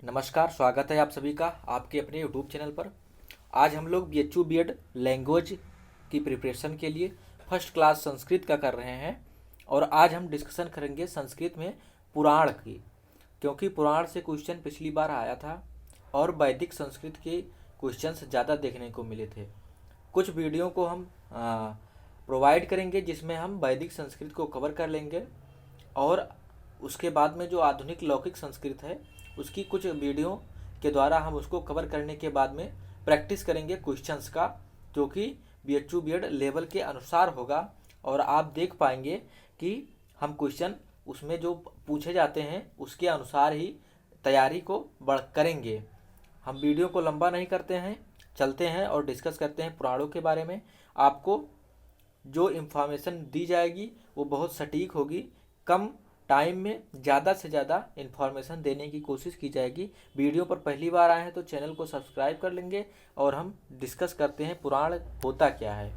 नमस्कार, स्वागत है आप सभी का आपके अपने यूट्यूब चैनल पर। आज हम लोग BHU B.Ed लैंग्वेज की प्रिपरेशन के लिए फर्स्ट क्लास संस्कृत का कर रहे हैं और आज हम डिस्कशन करेंगे संस्कृत में पुराण की, क्योंकि पुराण से क्वेश्चन पिछली बार आया था और वैदिक संस्कृत के क्वेश्चंस ज़्यादा देखने को मिले थे। कुछ वीडियो को हम प्रोवाइड करेंगे जिसमें हम वैदिक संस्कृत को कवर कर लेंगे और उसके बाद में जो आधुनिक लौकिक संस्कृत है उसकी कुछ वीडियो के द्वारा हम उसको कवर करने के बाद में प्रैक्टिस करेंगे क्वेश्चंस का, जो कि BHU B.Ed लेवल के अनुसार होगा और आप देख पाएंगे कि हम क्वेश्चन उसमें जो पूछे जाते हैं उसके अनुसार ही तैयारी को करेंगे। हम वीडियो को लंबा नहीं करते हैं, चलते हैं और डिस्कस करते हैं पुराणों के बारे में। आपको जो इन्फॉर्मेशन दी जाएगी वो बहुत सटीक होगी, कम टाइम में ज़्यादा से ज़्यादा इन्फॉर्मेशन देने की कोशिश की जाएगी। वीडियो पर पहली बार आए हैं तो चैनल को सब्सक्राइब कर लेंगे और हम डिस्कस करते हैं पुराण होता क्या है।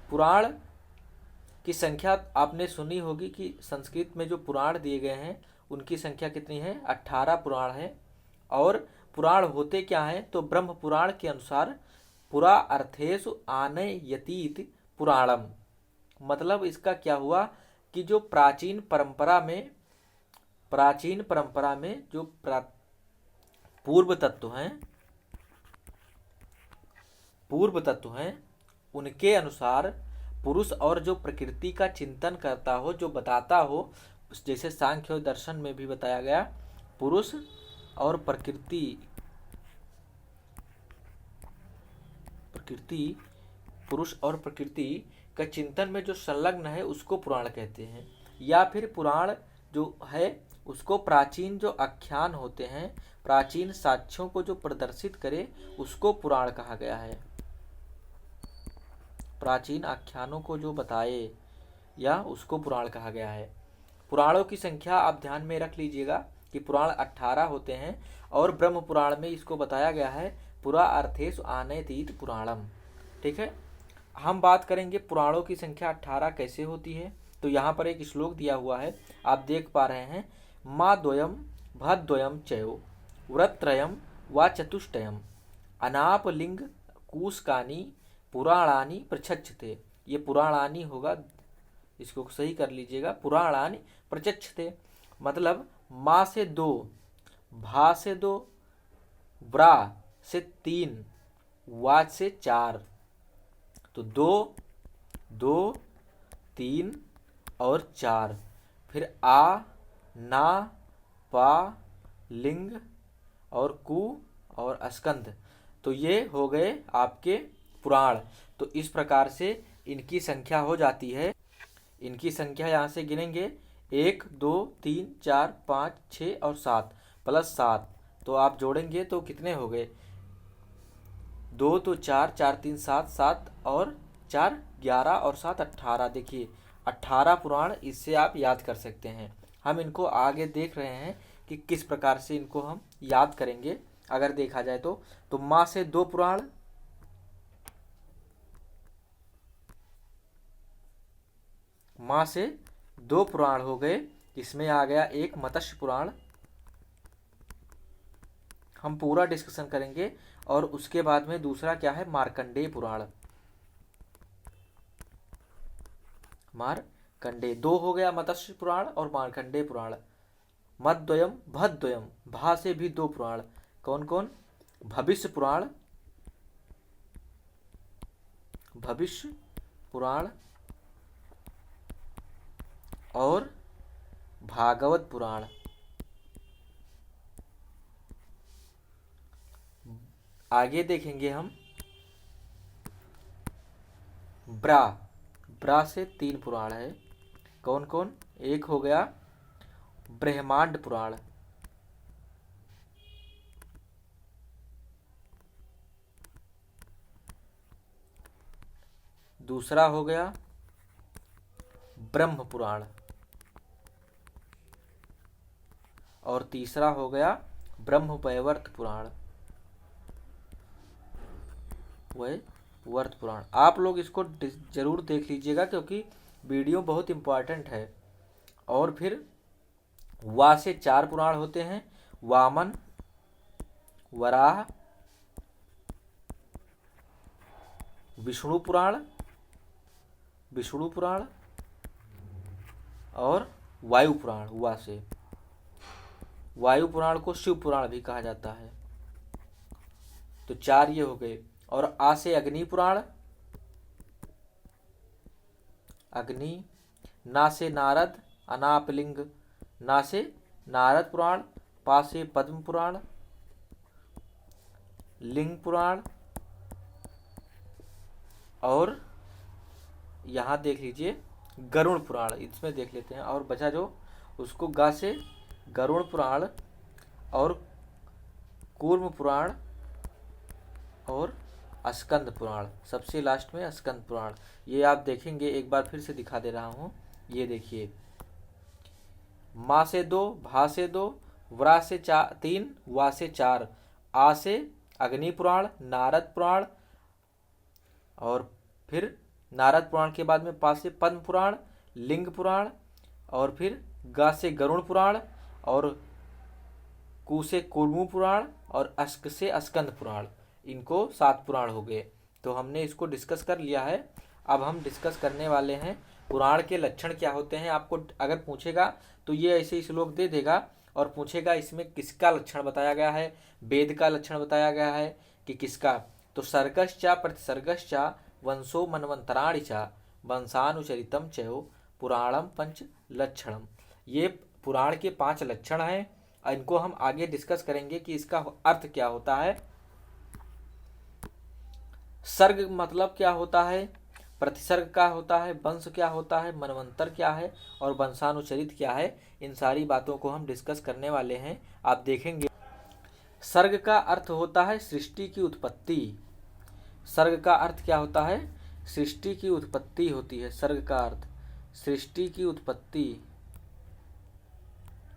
पुराण की संख्या आपने सुनी होगी कि संस्कृत में जो पुराण दिए गए हैं उनकी संख्या कितनी है, 18 पुराण है। और पुराण होते क्या हैं तो ब्रह्म पुराण के अनुसार पुरा अर्थेषु आनयतीत पुराणम, मतलब इसका क्या हुआ कि जो प्राचीन परंपरा में जो पूर्व तत्व हैं उनके अनुसार पुरुष और जो प्रकृति का चिंतन करता हो, जो बताता हो, जैसे सांख्य दर्शन में भी बताया गया, पुरुष और प्रकृति का चिंतन में जो संलग्न है उसको पुराण कहते हैं। या फिर पुराण जो है उसको प्राचीन जो आख्यान होते हैं, प्राचीन साक्ष्यों को जो प्रदर्शित करे उसको पुराण कहा गया है। प्राचीन आख्यानों को जो बताए या उसको पुराण कहा गया है। पुराणों की संख्या आप ध्यान में रख लीजिएगा कि पुराण 18 होते हैं और ब्रह्म पुराण में इसको बताया गया है पुरा अर्थेषु आनयतीत पुराणम। ठीक है, हम बात करेंगे पुराणों की संख्या 18 कैसे होती है। तो यहाँ पर एक श्लोक दिया हुआ है, आप देख पा रहे हैं, माँ द्वयम भद्वयम चयो व्रत्रयम व चतुष्टयम अनापलिंग कूस्कानी पुराणानि प्रचक्षते। ये पुराणानि होगा, इसको सही कर लीजिएगा, पुराणानि प्रचक्षते मतलब माँ से 2, भा से 2, व्रा से 3, वाच से 4, तो 2, 2, 3 और 4, फिर आ, ना, पा, लिंग और कु और स्कंद, तो ये हो गए आपके पुराण। तो इस प्रकार से इनकी संख्या हो जाती है। इनकी संख्या यहाँ से गिनेंगे 1, 2, 3, 4, 5, 6 और 7 प्लस 7, तो आप जोड़ेंगे तो कितने हो गए, 2 तो 4, 4 3 7, 7 और 4 11 और 7 18। देखिए 18 पुराण, इससे आप याद कर सकते हैं। हम इनको आगे देख रहे हैं कि किस प्रकार से इनको हम याद करेंगे। अगर देखा जाए तो माँ से 2 पुराण, माँ से 2 पुराण हो गए। इसमें आ गया एक मत्स्य पुराण, हम पूरा डिस्कशन करेंगे। और उसके बाद में दूसरा क्या है, मार्कंडेय पुराण। मार्कंडेय 2 हो गया, मत्स्य पुराण और मार्कंडेय पुराण। मद्वयम भद्वयम, भा से भी 2 पुराण, कौन कौन, भविष्य पुराण और भागवत पुराण। आगे देखेंगे हम ब्रा से 3 पुराण है, कौन कौन, एक हो गया ब्रह्मांड पुराण, दूसरा हो गया ब्रह्म पुराण और तीसरा हो गया ब्रह्मवैवर्त पुराण, वह वर्त पुराण। आप लोग इसको जरूर देख लीजिएगा क्योंकि वीडियो बहुत इम्पोर्टेंट है। और फिर वा से 4 पुराण होते हैं, वामन, वराह, विष्णु पुराण, विष्णु पुराण और वायु पुराण। वा से वायु पुराण को शिव पुराण भी कहा जाता है। तो 4 ये हो गए। और आ से अग्नि पुराण, अग्नि। ना से नारद, अनापलिंग, ना से नारद पुराण। पा से पद्म पुराण, लिंग पुराण। और यहाँ देख लीजिए गरुड़ पुराण, इसमें देख लेते हैं। और बचा जो उसको गा से गरुड़ पुराण और कूर्म पुराण और स्कंद पुराण, सबसे लास्ट में स्कंद पुराण। ये आप देखेंगे, एक बार फिर से दिखा दे रहा हूँ। ये देखिए, माँ से 2, भा से 2, व्रा से 3, वा से 4, आ से अग्नि पुराण, नारद पुराण, और फिर नारद पुराण के बाद में पा से पद्म पुराण, लिंग पुराण, और फिर गा से गरुड़ पुराण, और कू से कूर्मु पुराण, और अस्क से स्कंद पुराण। इनको 7 पुराण हो गए। तो हमने इसको डिस्कस कर लिया है। अब हम डिस्कस करने वाले हैं पुराण के लक्षण क्या होते हैं। आपको अगर पूछेगा तो ये ऐसे ही श्लोक दे देगा और पूछेगा इसमें किसका लक्षण बताया गया है, वेद का लक्षण बताया गया है कि किसका। तो सर्गश्चा प्रतिसर्गश्चा वंशो मनवंतराणि च वंशानुचरितम चयो पुराणम पंच लक्षणम। ये पुराण के 5 लक्षण हैं। इनको हम आगे डिस्कस करेंगे कि इसका अर्थ क्या होता है। सर्ग मतलब क्या होता है, प्रतिसर्ग क्या होता है, वंश क्या होता है, मनवंतर क्या है और वंशानुचरित क्या है। इन सारी बातों को हम डिस्कस करने वाले हैं। आप देखेंगे सर्ग का अर्थ होता है सृष्टि की उत्पत्ति। सर्ग का अर्थ क्या होता है, सृष्टि की उत्पत्ति होती है। सर्ग का अर्थ सृष्टि की उत्पत्ति,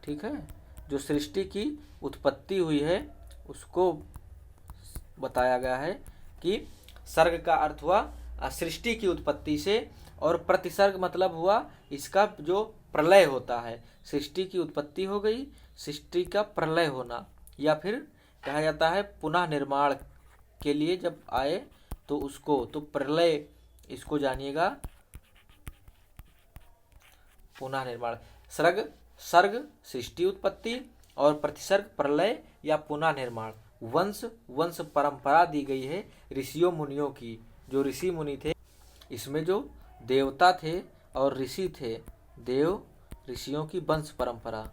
ठीक है। जो सृष्टि की उत्पत्ति हुई है उसको बताया गया है कि सर्ग का अर्थ हुआ सृष्टि की उत्पत्ति से। और प्रतिसर्ग मतलब हुआ इसका जो प्रलय होता है। सृष्टि की उत्पत्ति हो गई, सृष्टि का प्रलय होना, या फिर कहा जाता है पुनः निर्माण के लिए जब आए तो उसको, तो प्रलय इसको जानिएगा, पुनः निर्माण। सर्ग सृष्टि उत्पत्ति और प्रतिसर्ग प्रलय या पुनः निर्माण। वंश परंपरा दी गई है ऋषियों मुनियों की। जो ऋषि मुनि थे, इसमें जो देवता थे और ऋषि थे, देव ऋषियों की वंश परंपरा,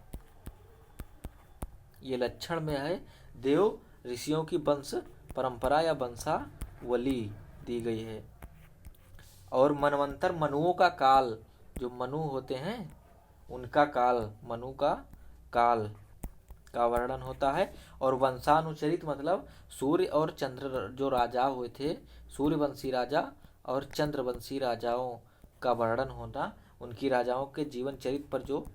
ये लक्षण में है। देव ऋषियों की वंश परंपरा या वंशावली दी गई है। और मनवंतर मनुओं का काल, जो मनु होते हैं उनका काल, मनु का काल का वर्णन होता है। और वंशानुचरित मतलब सूर्य और चंद्र जो राजा हुए थे, सूर्यवंशी राजा और चंद्रवंशी राजाओं का वर्णन होना, उनकी राजाओं के जीवन चरित्र पर जो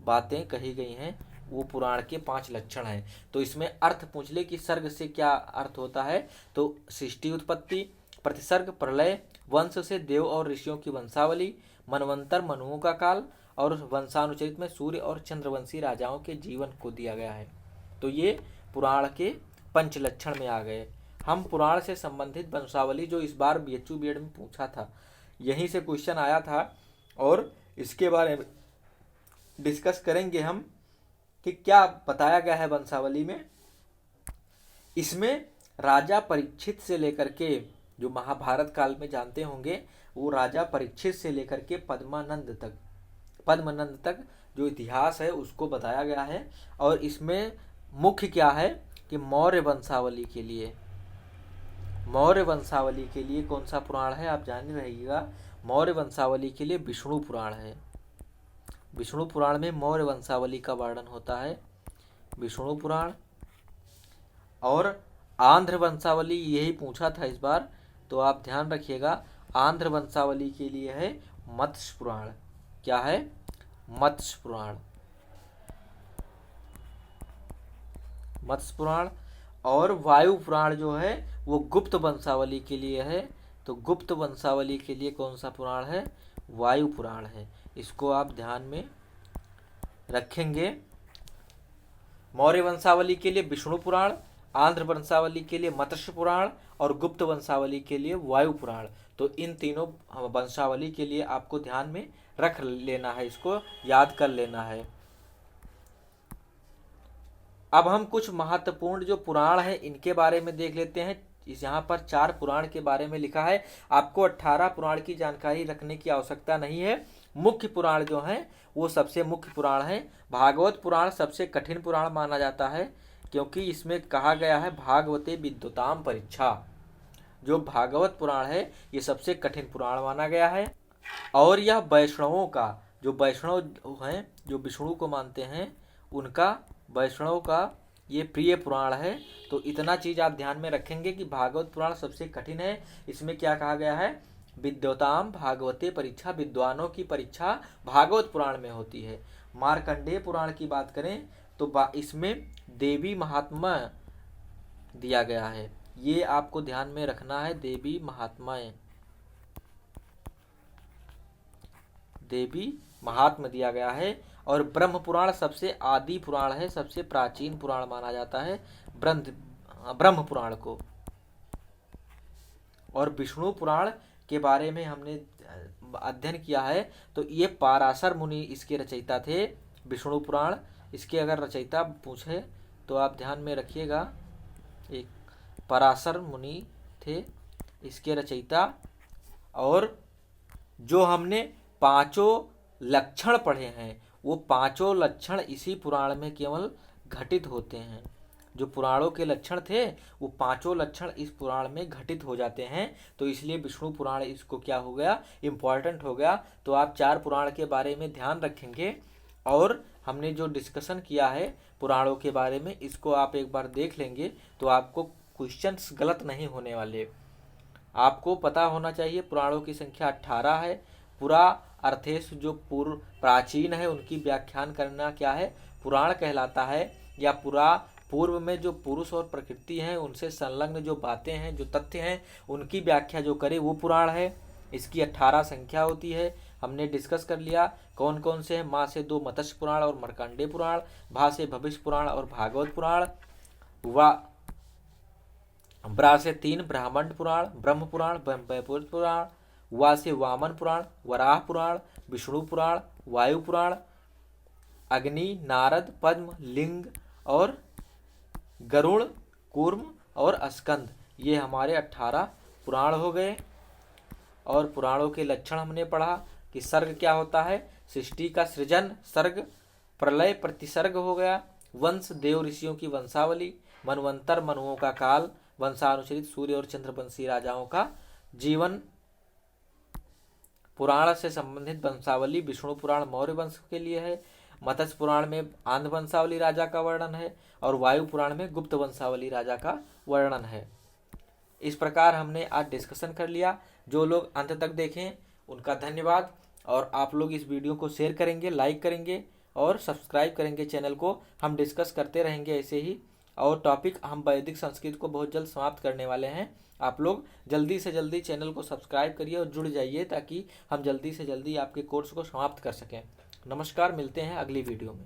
बातें कही गई हैं वो पुराण के 5 लक्षण हैं। तो इसमें अर्थ पूछ ले कि सर्ग से क्या अर्थ होता है, तो सृष्टि उत्पत्ति, प्रतिसर्ग प्रलय, वंश से देव और ऋषियों की वंशावली, मनवंतर मनुओं का काल, और वंशानुचरित में सूर्य और चंद्रवंशी राजाओं के जीवन को दिया गया है। तो ये पुराण के 5 लक्षण में आ गए। हम पुराण से संबंधित वंशावली, जो इस बार BHU B.Ed में पूछा था, यहीं से क्वेश्चन आया था और इसके बारे में डिस्कस करेंगे हम कि क्या बताया गया है वंशावली में। इसमें राजा परीक्षित से लेकर के, जो महाभारत काल में जानते होंगे, वो राजा परीक्षित से लेकर के पद्मनंद तक जो इतिहास है उसको बताया गया है। और इसमें मुख्य क्या है कि मौर्य वंशावली के लिए कौन सा पुराण है आप जान रहिएगा। मौर्य वंशावली के लिए विष्णु पुराण है। विष्णु पुराण में मौर्य वंशावली का वर्णन होता है, विष्णु पुराण। और आंध्र वंशावली यही पूछा था इस बार, तो आप ध्यान रखिएगा। आंध्र वंशावली के लिए है मत्स्य पुराण। क्या है, मत्स्य पुराण, मत्स्य पुराण। और वायु पुराण जो है वो गुप्त वंशावली के लिए है। तो गुप्त वंशावली के लिए कौन सा पुराण है, वायु पुराण है। इसको आप ध्यान में रखेंगे। मौर्य वंशावली के लिए विष्णु पुराण, आंध्र वंशावली के लिए मत्स्य पुराण और गुप्त वंशावली के लिए वायु पुराण। तो इन तीनों वंशावली के लिए आपको ध्यान में रख लेना है, इसको याद कर लेना है। अब हम कुछ महत्वपूर्ण जो पुराण है इनके बारे में देख लेते हैं। इस यहाँ पर 4 पुराण के बारे में लिखा है। आपको 18 पुराण की जानकारी रखने की आवश्यकता नहीं है। मुख्य पुराण जो हैं वो सबसे मुख्य पुराण है। भागवत पुराण सबसे कठिन पुराण माना जाता है, क्योंकि इसमें कहा गया है भागवते विद्वताम परीक्षा। जो भागवत पुराण है ये सबसे कठिन पुराण माना गया है। और यह वैष्णवों का, जो वैष्णव हैं जो विष्णु को मानते हैं, उनका, वैष्णव का ये प्रिय पुराण है। तो इतना चीज आप ध्यान में रखेंगे कि भागवत पुराण सबसे कठिन है। इसमें क्या कहा गया है, विद्वताम भागवते परीक्षा, विद्वानों की परीक्षा भागवत पुराण में होती है। मार्कंडेय पुराण की बात करें तो इसमें देवी महात्मा दिया गया है, ये आपको ध्यान में रखना है। देवी महात्माएं, देवी महात्मा दिया गया है। और ब्रह्म पुराण सबसे आदि पुराण है, सबसे प्राचीन पुराण माना जाता है ब्रह्म पुराण को। और विष्णु पुराण के बारे में हमने अध्ययन किया है, तो ये पाराशर मुनि इसके रचयिता थे। विष्णु पुराण, इसके अगर रचयिता पूछे तो आप ध्यान में रखिएगा, एक पराशर मुनि थे इसके रचयिता। और जो हमने 5 लक्षण पढ़े हैं वो 5 लक्षण इसी पुराण में केवल घटित होते हैं। जो पुराणों के लक्षण थे वो 5 लक्षण इस पुराण में घटित हो जाते हैं। तो इसलिए विष्णु पुराण इसको क्या हो गया, इम्पॉर्टेंट हो गया। तो आप 4 पुराण के बारे में ध्यान रखेंगे। और हमने जो डिस्कशन किया है पुराणों के बारे में, इसको आप एक बार देख लेंगे तो आपको क्वेश्चंस गलत नहीं होने वाले। आपको पता होना चाहिए पुराणों की संख्या 18 है। पुरा अर्थेश जो पूर्व प्राचीन है उनकी व्याख्यान करना क्या है, पुराण कहलाता है। या पूर्व में जो पुरुष और प्रकृति हैं उनसे संलग्न जो बातें हैं, जो तथ्य हैं, उनकी व्याख्या जो करे वो पुराण है। इसकी 18 संख्या होती है। हमने डिस्कस कर लिया कौन कौन से हैं। माँ से 2 मत्स्य पुराण और मार्कंडेय पुराण, भा से भविष्य पुराण और भागवत पुराण, ब्रा से 3 ब्राह्मण पुराण, ब्रह्म पुराण, वैपुर पुराण, वा से वामन पुराण, वराह पुराण, विष्णु पुराण, वायु पुराण, अग्नि, नारद, पद्म, लिंग और गरुड़, कूर्म और स्कंद, ये हमारे 18 पुराण हो गए। और पुराणों के लक्षण हमने पढ़ा कि सर्ग क्या होता है, सृष्टि का सृजन सर्ग, प्रलय प्रतिसर्ग हो गया, वंश देव ऋषियों की वंशावली, मनवंतर मनुओं का काल, वंशानुचरित सूर्य और चंद्रवंशी राजाओं का जीवन, पुराण से संबंधित वंशावली विष्णु पुराण मौर्य वंश के लिए है, मत्स्य पुराण में आंध्र वंशावली राजा का वर्णन है और वायु पुराण में गुप्त वंशावली राजा का वर्णन है। इस प्रकार हमने आज डिस्कशन कर लिया। जो लोग अंत तक देखें उनका धन्यवाद। और आप लोग इस वीडियो को शेयर करेंगे, लाइक करेंगे और सब्सक्राइब करेंगे चैनल को। हम डिस्कस करते रहेंगे ऐसे ही। और टॉपिक हम वैदिक संस्कृत को बहुत जल्द समाप्त करने वाले हैं। आप लोग जल्दी से जल्दी चैनल को सब्सक्राइब करिए और जुड़ जाइए, ताकि हम जल्दी से जल्दी आपके कोर्स को समाप्त कर सकें। नमस्कार, मिलते हैं अगली वीडियो में।